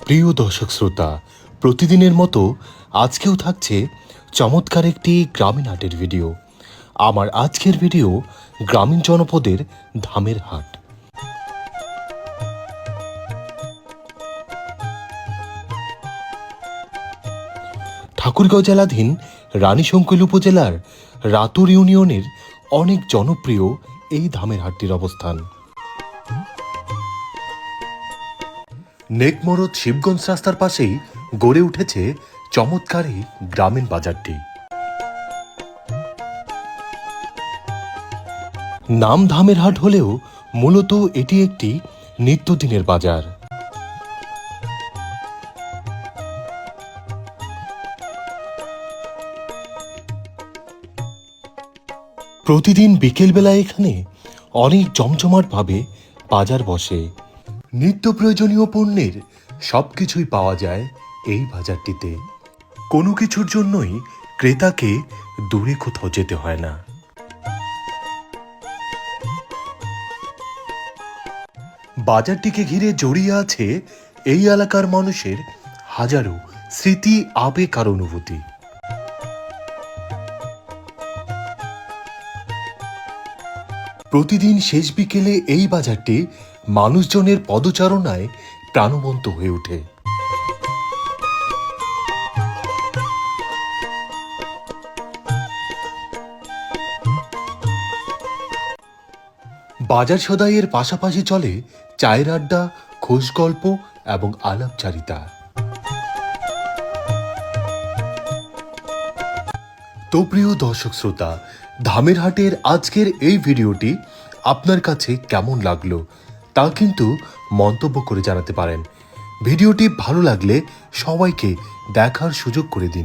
প্রিয় দর্শক শ্রোতা, প্রতিদিনের মতো আজকেও থাকছে চমৎকার একটি গ্রামীণ হাটের ভিডিও। আমার আজকের ভিডিও গ্রামীণ জনপদের ধামের হাট। ঠাকুরগাঁও জেলাধীন রানীশংকৈল উপজেলার রাতুর ইউনিয়নের অনেক জনপ্রিয় এই ধামের হাটটির অবস্থান। নেকমরদ শিবগঞ্জ রাস্তার পাশেই গড়ে উঠেছে চমৎকার এই গ্রামীণ বাজারটি। নাম ধামের হাট হলেও মূলত এটি একটি নিত্যদিনের বাজার। প্রতিদিন বিকেলবেলায় এখানে অনেক জমজমাটভাবে বাজার বসে। নিত্য প্রয়োজনীয় পণ্যের সবকিছুই পাওয়া যায় এই বাজারটিতে। কোনো কিছুর জন্যই ক্রেতাকে দূরে কোথাও যেতে হয় না। বাজারটিকে ঘিরে জড়িয়ে আছে এই এলাকার মানুষের হাজারো স্মৃতি, আবেগ আর অনুভূতি। প্রতিদিন শেষ বিকেলে এই বাজারটি মানুষজনের পদচারণায় প্রাণবন্ত হয়ে ওঠে। বাজার সদাইয়ের পাশাপাশি চলে চায়ের আড্ডা, খোশ গল্প এবং আলাপচারিতা। তো প্রিয় দর্শক শ্রোতা, ধামের হাটের আজকের এই ভিডিওটি আপনার কাছে কেমন লাগলো তা কিন্তু মন্তব্য করে জানাতে পারেন। ভিডিওটি ভালো লাগলে সবাইকে দেখার সুযোগ করে দিন।